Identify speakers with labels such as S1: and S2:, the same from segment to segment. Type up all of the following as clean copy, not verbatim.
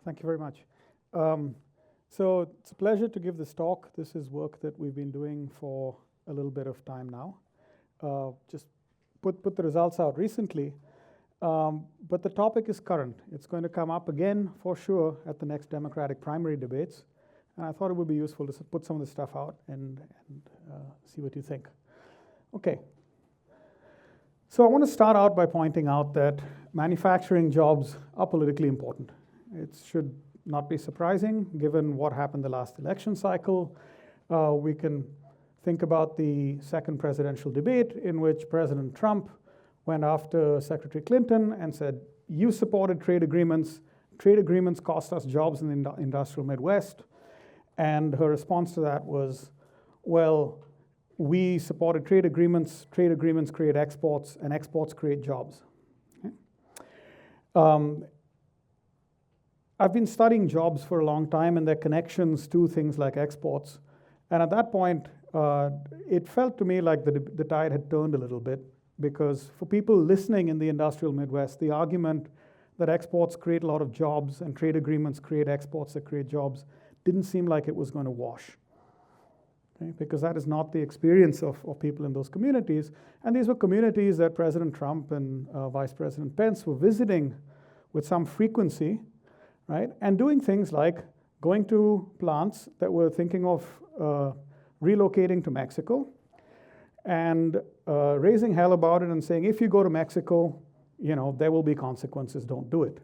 S1: Thank you very much. So it's a pleasure to give this talk. This is work that we've been doing for a little bit of time now. Just put the results out recently, but the topic is current. It's going to come up again for sure at the next Democratic primary debates, and I thought it would be useful to put some of this stuff out and see what you think. Okay. So I want to start out by pointing out that manufacturing jobs are politically important. It should not be surprising given what happened the last election cycle. We can think about the second presidential debate in which President Trump went after Secretary Clinton and said, you supported trade agreements cost us jobs in the industrial Midwest. And her response to that was, well, we supported trade agreements create exports, and exports create jobs. Okay? I've been studying jobs for a long time and their connections to things like exports. And at that point, it felt to me like the tide had turned a little bit, because for people listening in the industrial Midwest, the argument that exports create a lot of jobs and trade agreements create exports that create jobs didn't seem like it was going to wash. Okay? Because that is not the experience of people in those communities. And these were communities that President Trump and Vice President Pence were visiting with some frequency, right? And doing things like going to plants that were thinking of relocating to Mexico and raising hell about it and saying, if you go to Mexico, there will be consequences, don't do it.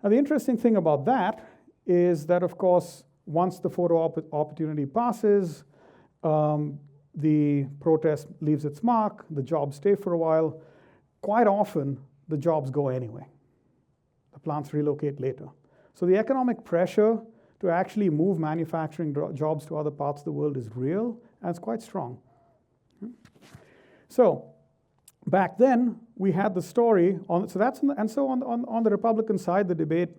S1: Now, the interesting thing about that is that, of course, once the photo opportunity passes, the protest leaves its mark, the jobs stay for a while. Quite often, the jobs go anyway. The plants relocate later. So the economic pressure to actually move manufacturing jobs to other parts of the world is real, and it's quite strong. So back then, we had the story on, so that's, and so on the Republican side, the debate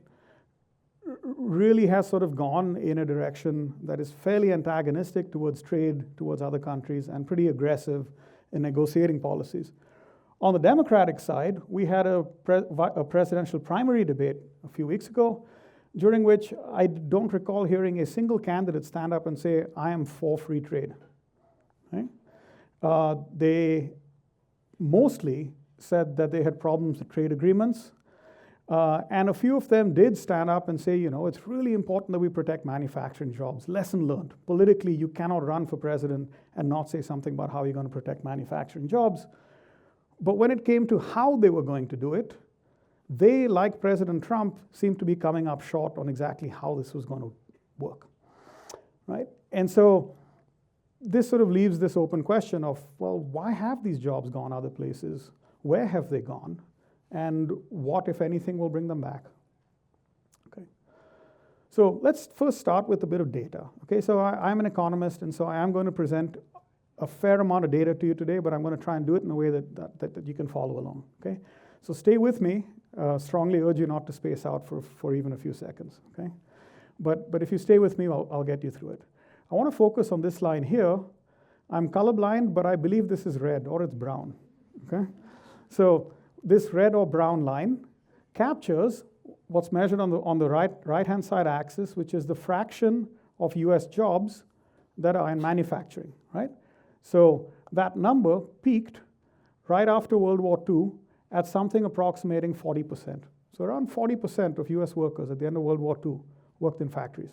S1: really has sort of gone in a direction that is fairly antagonistic towards trade, towards other countries, and pretty aggressive in negotiating policies. On the Democratic side, we had a presidential primary debate a few weeks ago, during which I don't recall hearing a single candidate stand up and say, I am for free trade. Right? They mostly said that they had problems with trade agreements. And a few of them did stand up and say, it's really important that we protect manufacturing jobs. Lesson learned. Politically, you cannot run for president and not say something about how you're going to protect manufacturing jobs. But when it came to how they were going to do it, they, like President Trump, seemed to be coming up short on exactly how this was going to work. Right? And so this sort of leaves this open question of, well, why have these jobs gone other places? Where have they gone? And what, if anything, will bring them back? Okay. So let's first start with a bit of data. Okay, so I'm an economist, and so I am going to present a fair amount of data to you today, but I'm going to try and do it in a way that you can follow along. Okay, so stay with me. Strongly urge you not to space out for even a few seconds. Okay, but if you stay with me, I'll get you through it. I want to focus on this line here. I'm colorblind, but I believe this is red or it's brown. Okay, so this red or brown line captures what's measured on the right-hand side axis, which is the fraction of US jobs that are in manufacturing, right? So that number peaked right after World War II at something approximating 40%. So around 40% of US workers at the end of World War II worked in factories.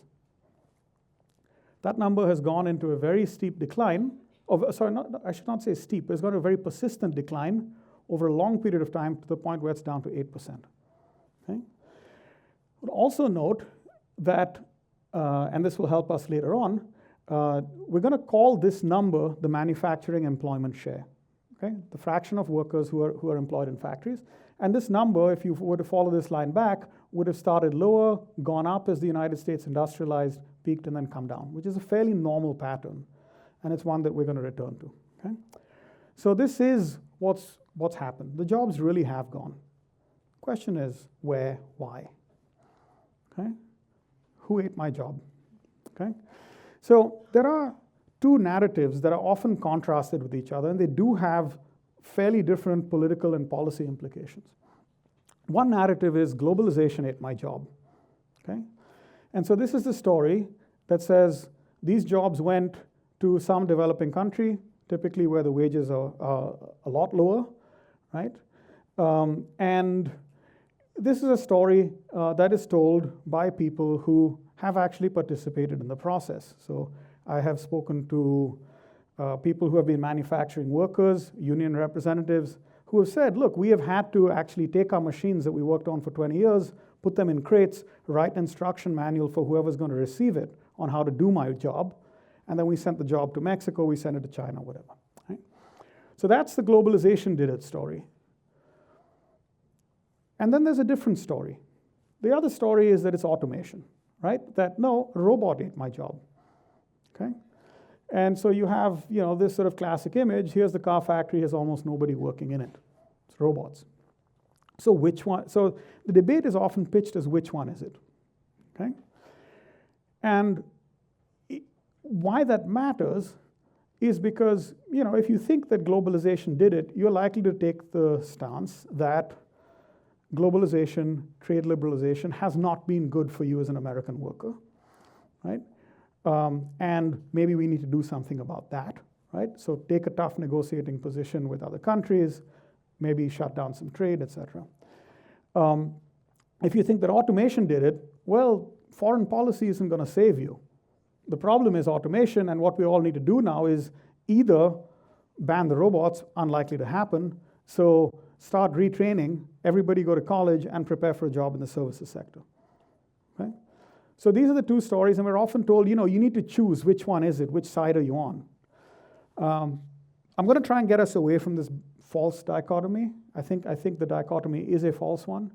S1: That number has gone into a very steep decline. I should not say steep, it's gone a very persistent decline over a long period of time to the point where it's down to 8%. Okay? But also note that, and this will help us later on, we're going to call this number the manufacturing employment share, okay? The fraction of workers who are employed in factories. And this number, if you were to follow this line back, would have started lower, gone up as the United States industrialized, peaked, and then come down, which is a fairly normal pattern. And it's one that we're going to return to. Okay? So this is what's happened. The jobs really have gone. Question is, where, why? Okay? Who ate my job? Okay? So there are two narratives that are often contrasted with each other, and they do have fairly different political and policy implications. One narrative is globalization ate my job. okay? And so this is the story that says these jobs went to some developing country, typically where the wages are a lot lower, right? And this is a story that is told by people who have actually participated in the process. So I have spoken to people who have been manufacturing workers, union representatives, who have said, look, we have had to actually take our machines that we worked on for 20 years, put them in crates, write an instruction manual for whoever's going to receive it on how to do my job, and then we sent the job to Mexico, we sent it to China, whatever. Right? So that's the globalization did it story. And then there's a different story. The other story is that it's automation, right? That no, a robot ate my job, okay? And so you have, this sort of classic image. Here's the car factory, has almost nobody working in it. It's robots. So which one? So the debate is often pitched as which one is it, okay? And why that matters is because, if you think that globalization did it, you're likely to take the stance that globalization, trade liberalization has not been good for you as an American worker, right? And maybe we need to do something about that, right? So take a tough negotiating position with other countries, maybe shut down some trade, etc. If you think that automation did it, well, foreign policy isn't going to save you. The problem is automation, and what we all need to do now is either ban the robots, unlikely to happen, so start retraining, everybody go to college and prepare for a job in the services sector, okay? So these are the two stories, and we're often told, you need to choose which one is it, which side are you on. I'm going to try and get us away from this false dichotomy. I think the dichotomy is a false one.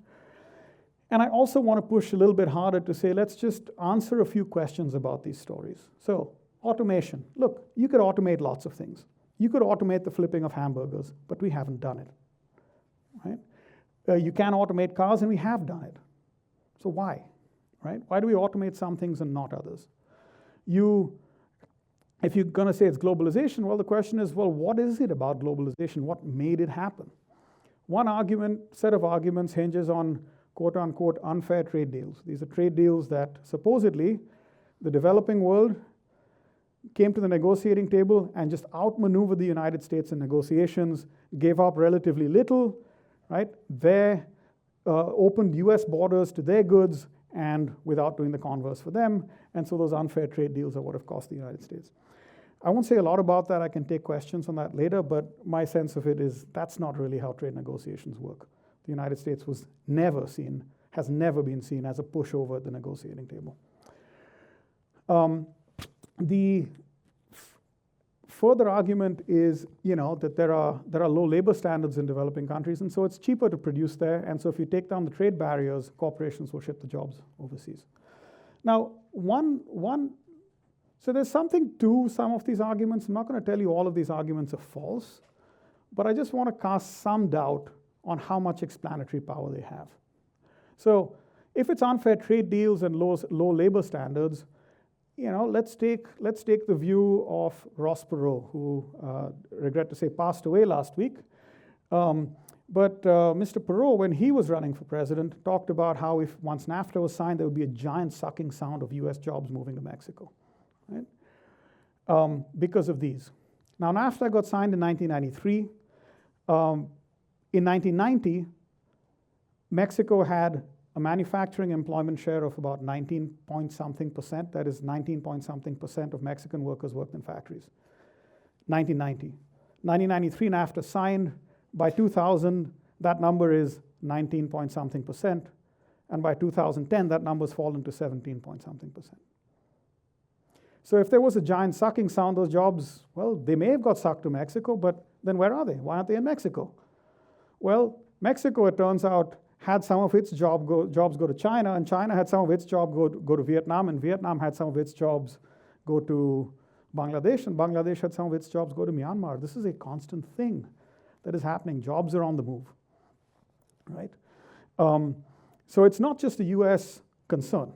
S1: And I also want to push a little bit harder to say, let's just answer a few questions about these stories. So automation. Look, you could automate lots of things. You could automate the flipping of hamburgers, but we haven't done it, right? You can automate cars, and we have done it. So why? Right? Why do we automate some things and not others? If you're going to say it's globalization, well, the question is, well, what is it about globalization? What made it happen? One set of arguments hinges on quote-unquote unfair trade deals. These are trade deals that supposedly the developing world came to the negotiating table and just outmaneuvered the United States in negotiations, gave up relatively little, right? They opened US borders to their goods, and without doing the converse for them. And so those unfair trade deals are what have cost the United States. I won't say a lot about that. I can take questions on that later, but my sense of it is that's not really how trade negotiations work. The United States has never been seen as a pushover at the negotiating table. The further argument is, that there are low labor standards in developing countries, and so it's cheaper to produce there. And so if you take down the trade barriers, corporations will ship the jobs overseas. Now, so there's something to some of these arguments. I'm not going to tell you all of these arguments are false, but I just want to cast some doubt on how much explanatory power they have. So if it's unfair trade deals and low labor standards, let's take the view of Ross Perot, who, regret to say, passed away last week. But Mr. Perot, when he was running for president, talked about how if once NAFTA was signed, there would be a giant sucking sound of US jobs moving to Mexico, right? Because of these. Now, NAFTA got signed in 1993. In 1990, Mexico had a manufacturing employment share of about 19-point-something%. That is 19-point-something% of Mexican workers worked in factories. 1990. 1993, NAFTA signed. By 2000, that number is 19-point-something%. And by 2010, that number's fallen to 17-point-something%. So if there was a giant sucking sound, those jobs, well, they may have got sucked to Mexico, but then where are they? Why aren't they in Mexico? Well, Mexico, it turns out, had some of its jobs go to China, and China had some of its jobs go to Vietnam, and Vietnam had some of its jobs go to Bangladesh, and Bangladesh had some of its jobs go to Myanmar. This is a constant thing that is happening. Jobs are on the move, right? So it's not just a US concern.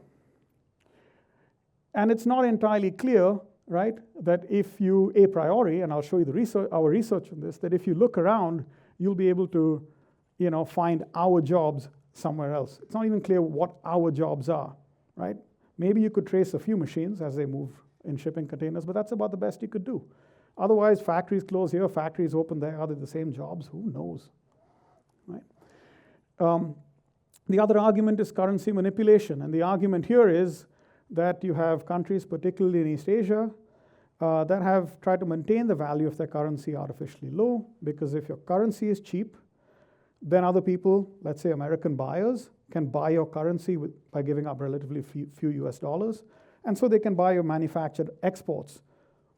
S1: And it's not entirely clear, right, that if you, a priori, and I'll show you our research on this, that if you look around, you'll be able to find our jobs somewhere else. It's not even clear what our jobs are, right? Maybe you could trace a few machines as they move in shipping containers, but that's about the best you could do. Otherwise, factories close here, factories open there. Are they the same jobs? Who knows, right? The other argument is currency manipulation, and the argument here is that you have countries, particularly in East Asia, that have tried to maintain the value of their currency artificially low, because if your currency is cheap, then other people, let's say American buyers, can buy your currency by giving up relatively few US dollars, and so they can buy your manufactured exports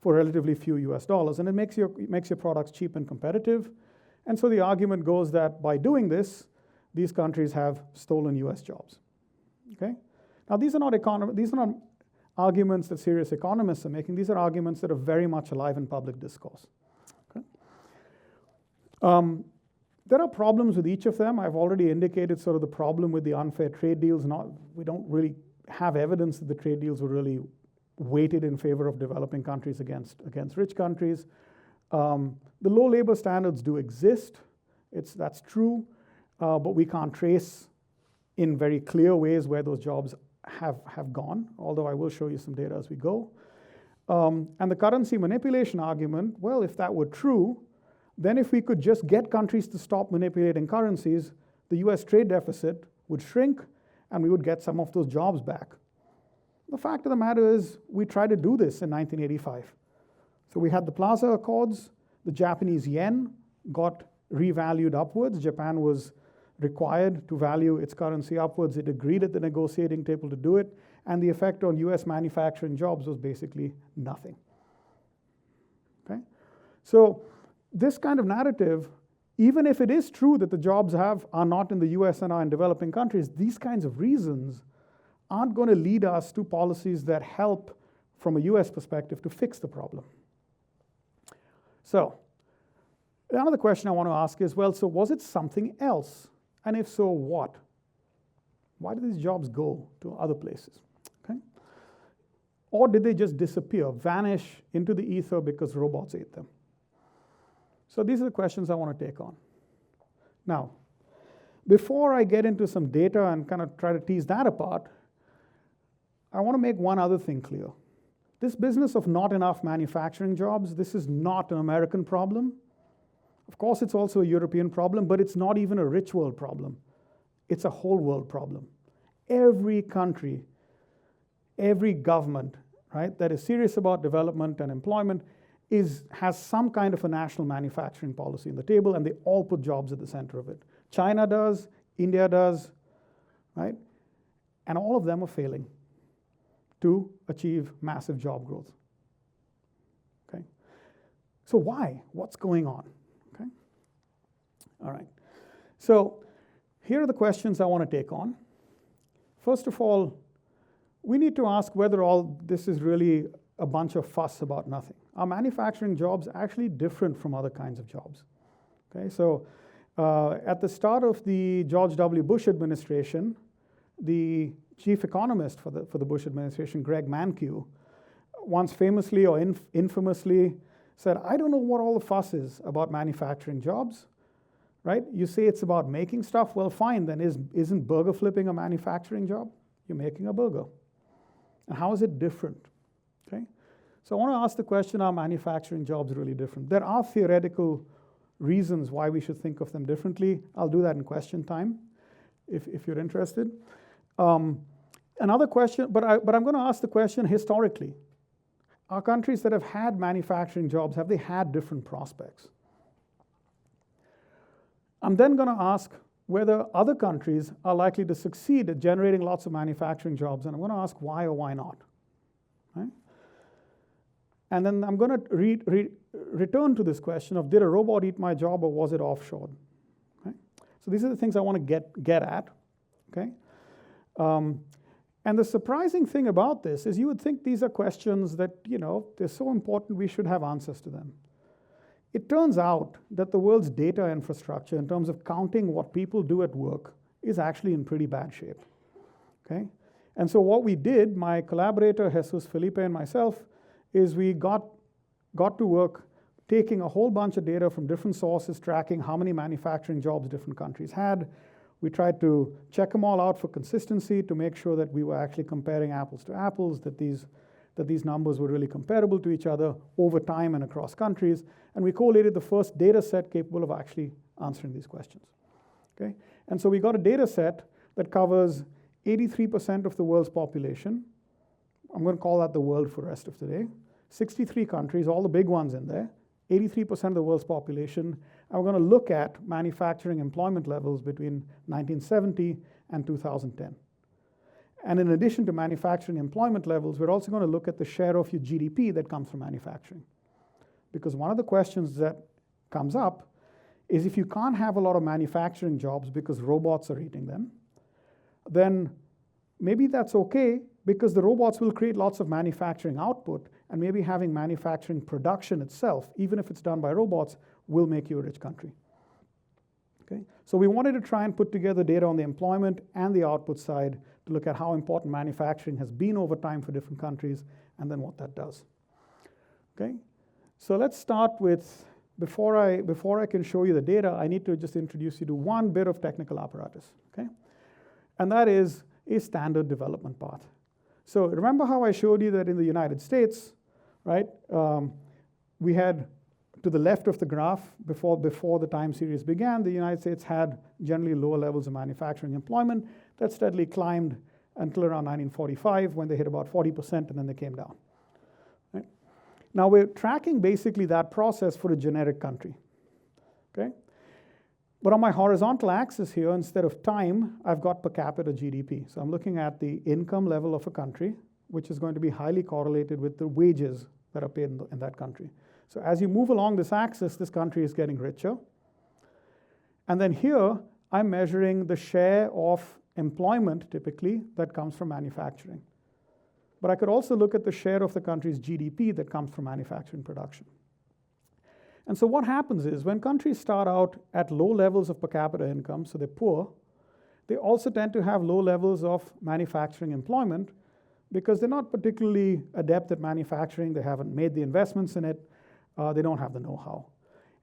S1: for relatively few US dollars, and it makes your products cheap and competitive. And so the argument goes that by doing this, these countries have stolen US jobs. Okay? Now these are not arguments that serious economists are making. These are arguments that are very much alive in public discourse. Okay? There are problems with each of them. I've already indicated sort of the problem with the unfair trade deals. We don't really have evidence that the trade deals were really weighted in favor of developing countries against rich countries. The low labor standards do exist. That's true, but we can't trace in very clear ways where those jobs have gone, although I will show you some data as we go. And the currency manipulation argument, well, if that were true, then if we could just get countries to stop manipulating currencies, the US trade deficit would shrink and we would get some of those jobs back. The fact of the matter is we tried to do this in 1985. So we had the Plaza Accords, the Japanese yen got revalued upwards. Japan was required to value its currency upwards. It agreed at the negotiating table to do it, and the effect on US manufacturing jobs was basically nothing. Okay? So this kind of narrative, even if it is true that the jobs are not in the US and are in developing countries, these kinds of reasons aren't going to lead us to policies that help, from a US perspective, to fix the problem. So another question I want to ask is, well, so was it something else? And if so, what? Why did these jobs go to other places? Okay? Or did they just disappear, vanish into the ether because robots ate them? So these are the questions I want to take on. Now, before I get into some data and kind of try to tease that apart, I want to make one other thing clear. This business of not enough manufacturing jobs, this is not an American problem. Of course, it's also a European problem, but it's not even a rich world problem. It's a whole world problem. Every country, every government, right, that is serious about development and employment has some kind of a national manufacturing policy on the table, and they all put jobs at the center of it. China does, India does, right? And all of them are failing to achieve massive job growth. Okay? So why? What's going on? Okay? All right. So here are the questions I want to take on. First of all, we need to ask whether all this is really a bunch of fuss about nothing. Are manufacturing jobs actually different from other kinds of jobs? Okay, so at the start of the George W. Bush administration, the chief economist for the Bush administration, Greg Mankiw, once famously or infamously said, I don't know what all the fuss is about manufacturing jobs, right? You say it's about making stuff, well, fine, then isn't burger flipping a manufacturing job? You're making a burger. And how is it different? Okay? So I want to ask the question, are manufacturing jobs really different? There are theoretical reasons why we should think of them differently. I'll do that in question time, if you're interested. Another question, but I'm going to ask the question historically. Are countries that have had manufacturing jobs, have they had different prospects? I'm then going to ask whether other countries are likely to succeed at generating lots of manufacturing jobs, and I'm going to ask why or why not. Right? And then I'm going to return to this question of, did a robot eat my job or was it offshored? Okay? So these are the things I want to get at. Okay? And the surprising thing about this is you would think these are questions that, they're so important we should have answers to them. It turns out that the world's data infrastructure in terms of counting what people do at work is actually in pretty bad shape. Okay? And so what we did, my collaborator Jesus Felipe and myself, is we got to work taking a whole bunch of data from different sources, tracking how many manufacturing jobs different countries had. We tried to check them all out for consistency to make sure that we were actually comparing apples to apples, that these numbers were really comparable to each other over time and across countries. And we collated the first data set capable of actually answering these questions. Okay? And so we got a data set that covers 83% of the world's population. I'm going to call that the world for the rest of today. 63 countries, all the big ones in there, 83% of the world's population. And we're going to look at manufacturing employment levels between 1970 and 2010. And in addition to manufacturing employment levels, we're also going to look at the share of your GDP that comes from manufacturing. Because one of the questions that comes up is if you can't have a lot of manufacturing jobs because robots are eating them, then maybe that's okay because the robots will create lots of manufacturing output, and maybe having manufacturing production itself, even if it's done by robots, will make you a rich country. Okay? So we wanted to try and put together data on the employment and the output side to look at how important manufacturing has been over time for different countries, and then what that does. Okay? So let's start with, before I can show you the data, I need to just introduce you to one bit of technical apparatus. Okay? And that is a standard development path. So remember how I showed you that in the United States, right, we had, to the left of the graph, before the time series began, the United States had generally lower levels of manufacturing employment that steadily climbed until around 1945 when they hit about 40% and then they came down. Right? Now we're tracking basically that process for a generic country. Okay? But on my horizontal axis here, instead of time, I've got per capita GDP. So I'm looking at the income level of a country, which is going to be highly correlated with the wages that are paid in that country. So as you move along this axis, this country is getting richer. And then here, I'm measuring the share of employment, typically, that comes from manufacturing. But I could also look at the share of the country's GDP that comes from manufacturing production. And so what happens is when countries start out at low levels of per capita income, so they're poor, they also tend to have low levels of manufacturing employment because they're not particularly adept at manufacturing, they haven't made the investments in it, they don't have the know-how.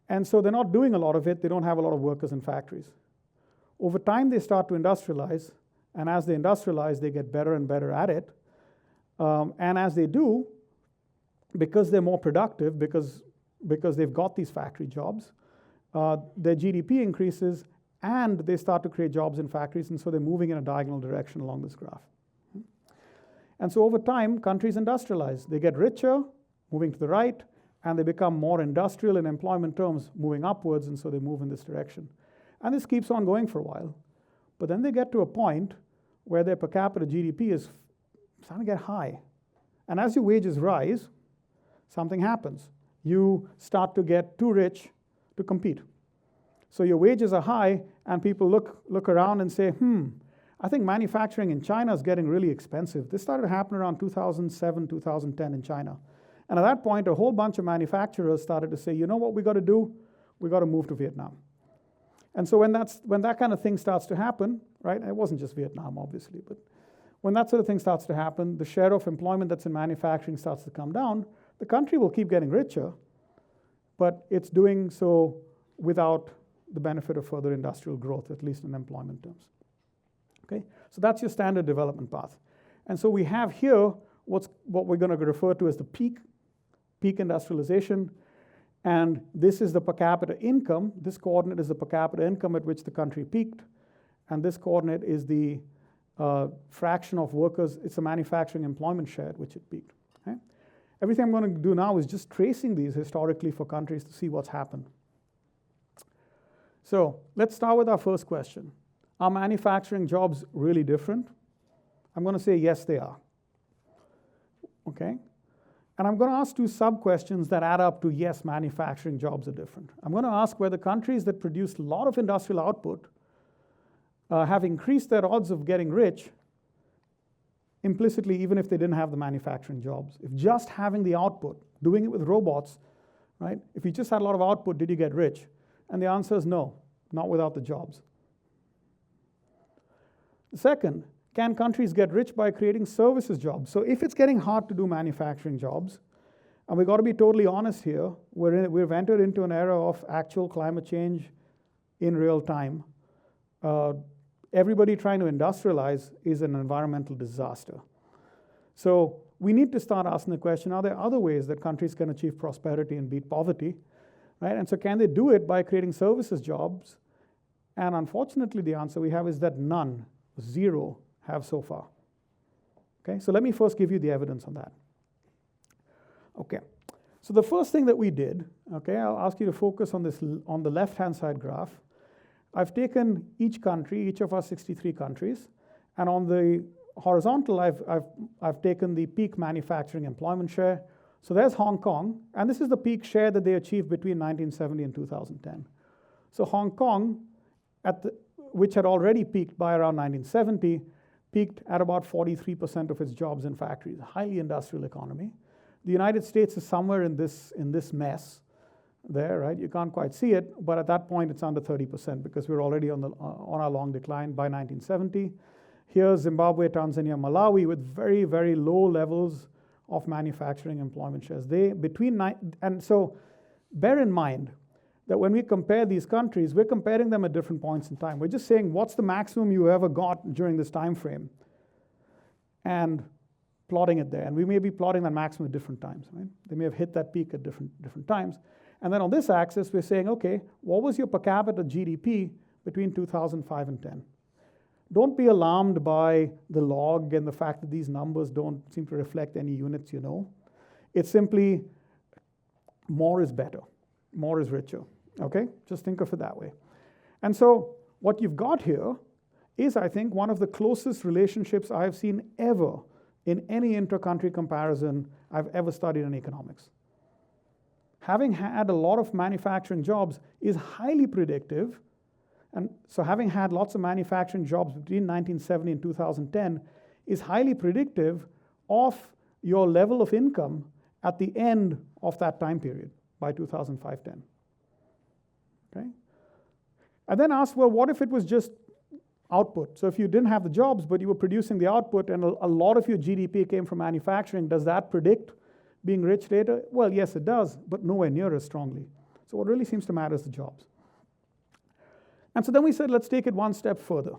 S1: And so they're not doing a lot of it, they don't have a lot of workers in factories. Over time they start to industrialize, and as they industrialize they get better and better at it. And as they do, because they're more productive, because they've got these factory jobs, their GDP increases and they start to create jobs in factories, and so they're moving in a diagonal direction along this graph. And so over time, countries industrialize. They get richer, moving to the right, and they become more industrial in employment terms, moving upwards, and so they move in this direction. And this keeps on going for a while. But then they get to a point where their per capita GDP is starting to get high. And as your wages rise, something happens. You start to get too rich to compete. So your wages are high, and people look around and say, I think manufacturing in China is getting really expensive. This started to happen around 2007, 2010 in China. And at that point, a whole bunch of manufacturers started to say, you know what we got to do? We got to move to Vietnam. And so when that kind of thing starts to happen, right, it wasn't just Vietnam, obviously, but when that sort of thing starts to happen, the share of employment that's in manufacturing starts to come down. The country will keep getting richer, but it's doing so without the benefit of further industrial growth, at least in employment terms. Okay? So that's your standard development path. And so we have here what we're going to refer to as the peak industrialization, and this is the per capita income. This coordinate is the per capita income at which the country peaked, and this coordinate is the fraction of workers, it's a manufacturing employment share at which it peaked. Okay? Everything I'm going to do now is just tracing these historically for countries to see what's happened. So let's start with our first question. Are manufacturing jobs really different? I'm going to say yes, they are. Okay? And I'm going to ask two sub-questions that add up to yes, manufacturing jobs are different. I'm going to ask whether countries that produce a lot of industrial output have increased their odds of getting rich implicitly, even if they didn't have the manufacturing jobs. If just having the output, doing it with robots, right? If you just had a lot of output, did you get rich? And the answer is no, not without the jobs. Second, can countries get rich by creating services jobs? So if it's getting hard to do manufacturing jobs, and we've got to be totally honest here, we've entered into an era of actual climate change in real time. everybody trying to industrialize is an environmental disaster. So we need to start asking the question, are there other ways that countries can achieve prosperity and beat poverty? Right? And so can they do it by creating services jobs? And unfortunately, the answer we have is that none, zero, have so far. Okay, so let me first give you the evidence on that. Okay, so the first thing that we did, okay, I'll ask you to focus on this, on the left-hand side graph. I've taken each country, each of our 63 countries, and on the horizontal, I've taken the peak manufacturing employment share. So there's Hong Kong, and this is the peak share that they achieved between 1970 and 2010. So Hong Kong, which had already peaked by around 1970, peaked at about 43% of its jobs in factories, a highly industrial economy. The United States is somewhere in this mess there, right? You can't quite see it, but at that point it's under 30% because we're already on our long decline by 1970. Here's Zimbabwe, Tanzania, Malawi with very, very low levels of manufacturing employment shares. And so bear in mind that when we compare these countries, we're comparing them at different points in time. We're just saying what's the maximum you ever got during this time frame and plotting it there. And we may be plotting that maximum at different times, right? They may have hit that peak at different times. And then on this axis, we're saying, okay, what was your per capita GDP between 2005 and 10? Don't be alarmed by the log and the fact that these numbers don't seem to reflect any units you know. It's simply more is better, more is richer, okay? Just think of it that way. And so what you've got here is, I think, one of the closest relationships I've seen ever in any inter-country comparison I've ever studied in economics. Having had a lot of manufacturing jobs is highly predictive. And so having had lots of manufacturing jobs between 1970 and 2010 is highly predictive of your level of income at the end of that time period by 2005-10. Okay? And then ask, well, what if it was just output? So if you didn't have the jobs, but you were producing the output and a lot of your GDP came from manufacturing, does that predict being rich later? Well, yes, it does, but nowhere near as strongly. So what really seems to matter is the jobs. And so then we said, let's take it one step further,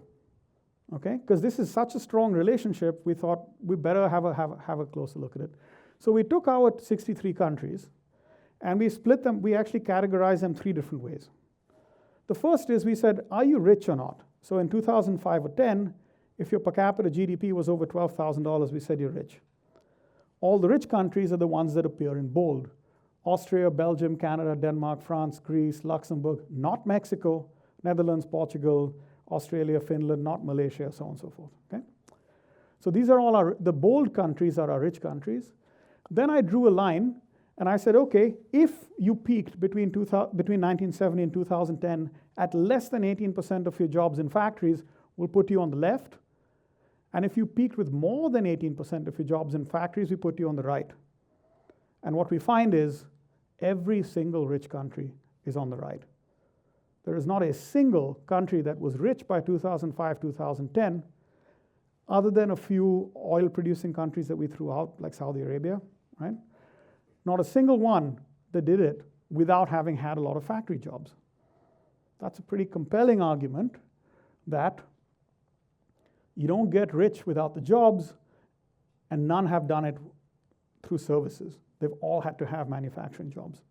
S1: okay? Because this is such a strong relationship, we thought we better have a closer look at it. So we took our 63 countries, and we split them, we actually categorized them 3 different ways. The first is we said, are you rich or not? So in 2005 or 10, if your per capita GDP was over $12,000, we said you're rich. All the rich countries are the ones that appear in bold. Austria, Belgium, Canada, Denmark, France, Greece, Luxembourg, not Mexico, Netherlands, Portugal, Australia, Finland, not Malaysia, so on and so forth, okay? So these are all the bold countries are our rich countries. Then I drew a line and I said, okay, if you peaked between 1970 and 2010 at less than 18% of your jobs in factories, we'll put you on the left. And if you peaked with more than 18% of your jobs in factories, we put you on the right. And what we find is every single rich country is on the right. There is not a single country that was rich by 2005, 2010, other than a few oil-producing countries that we threw out, like Saudi Arabia, right? Not a single one that did it without having had a lot of factory jobs. That's a pretty compelling argument that you don't get rich without the jobs, and none have done it through services. They've all had to have manufacturing jobs.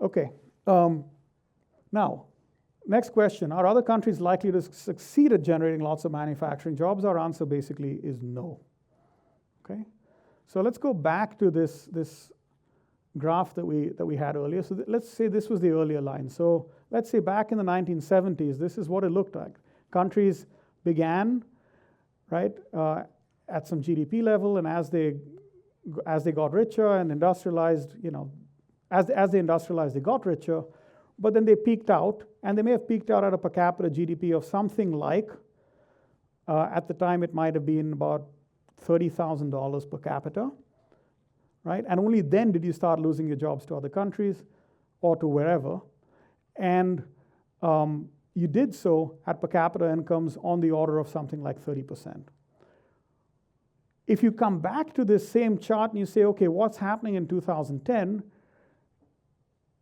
S1: Okay, now, next question. Are other countries likely to succeed at generating lots of manufacturing jobs? Our answer basically is no. Okay, so let's go back to this graph that we had earlier. So let's say this was the earlier line. So let's say back in the 1970s, this is what it looked like. Countries began, right, at some GDP level, and as they got richer and industrialized, you know, as they industrialized, they got richer, but then they peaked out, and they may have peaked out at a per capita GDP of something like, at the time it might have been about $30,000 per capita, right? And only then did you start losing your jobs to other countries or to wherever. And you did so at per capita incomes on the order of something like 30%. If you come back to this same chart and you say, okay, what's happening in 2010?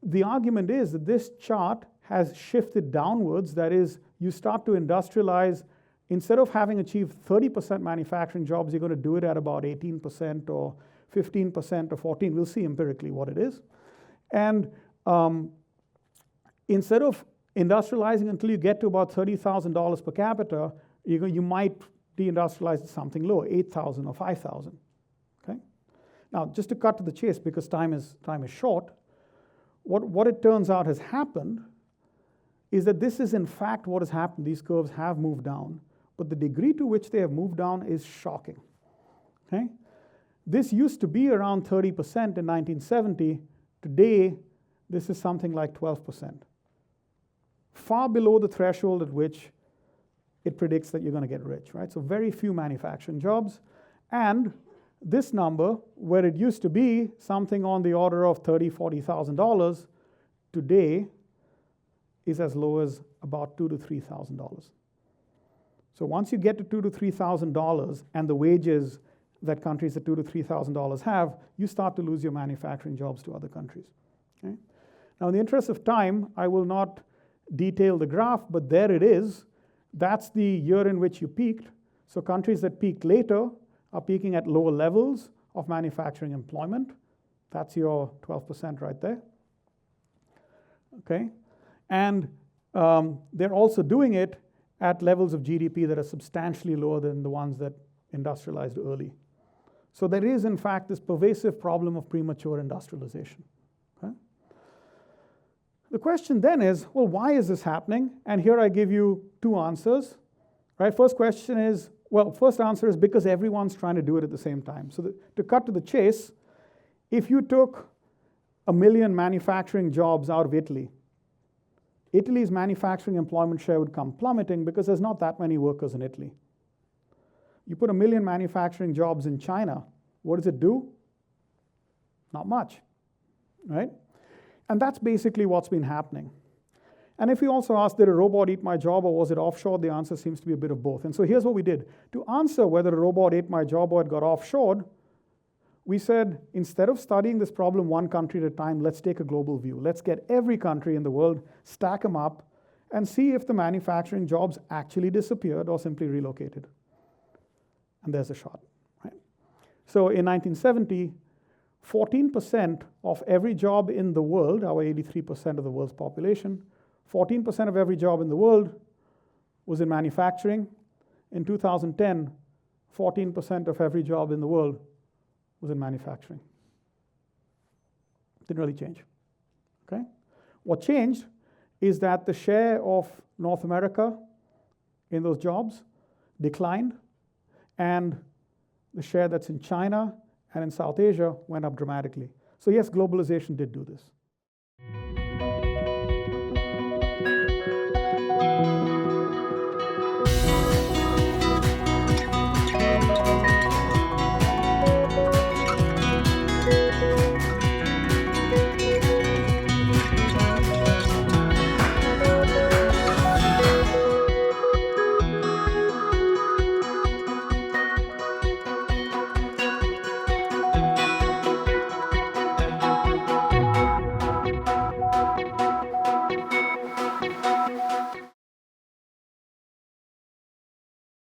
S1: The argument is that this chart has shifted downwards. That is, you start to industrialize. Instead of having achieved 30% manufacturing jobs, you're going to do it at about 18% or 15% or 14%. We'll see empirically what it is. And instead of industrializing until you get to about $30,000 per capita, you might deindustrialize to something lower, 8,000 or 5,000. Okay? Now, just to cut to the chase, because time is short, what it turns out has happened is that this is in fact what has happened. These curves have moved down, but the degree to which they have moved down is shocking. Okay? This used to be around 30% in 1970. Today, this is something like 12%. Far below the threshold at which it predicts that you're going to get rich, right? So very few manufacturing jobs. And this number, where it used to be something on the order of $30,000, $40,000, today is as low as about $2,000 to $3,000. So once you get to $2,000 to $3,000 and the wages that countries at $2,000 to $3,000 have, you start to lose your manufacturing jobs to other countries. Okay? Now, in the interest of time, I will not detail the graph, but there it is. That's the year in which you peaked. So countries that peaked later are peaking at lower levels of manufacturing employment. That's your 12% right there. Okay? And they're also doing it at levels of GDP that are substantially lower than the ones that industrialized early. So there is, in fact, this pervasive problem of premature industrialization. Okay? The question then is, well, why is this happening? And here I give you two answers. Right? First question is, well, first answer is because everyone's trying to do it at the same time. So to cut to the chase, if you took 1 million manufacturing jobs out of Italy, Italy's manufacturing employment share would come plummeting because there's not that many workers in Italy. You put 1 million manufacturing jobs in China, what does it do? Not much, right? And that's basically what's been happening. And if you also ask, did a robot eat my job or was it offshored? The answer seems to be a bit of both. And so here's what we did. To answer whether a robot ate my job or it got offshored, we said, instead of studying this problem one country at a time, let's take a global view. Let's get every country in the world, stack them up, and see if the manufacturing jobs actually disappeared or simply relocated. And there's a shot. Right? So in 1970, 14% of every job in the world, our 83% of the world's population, 14% of every job in the world was in manufacturing. In 2010, 14% of every job in the world was in manufacturing. Didn't really change. Okay? What changed is that the share of North America in those jobs declined, and the share that's in China and in South Asia went up dramatically. So yes, globalization did do this.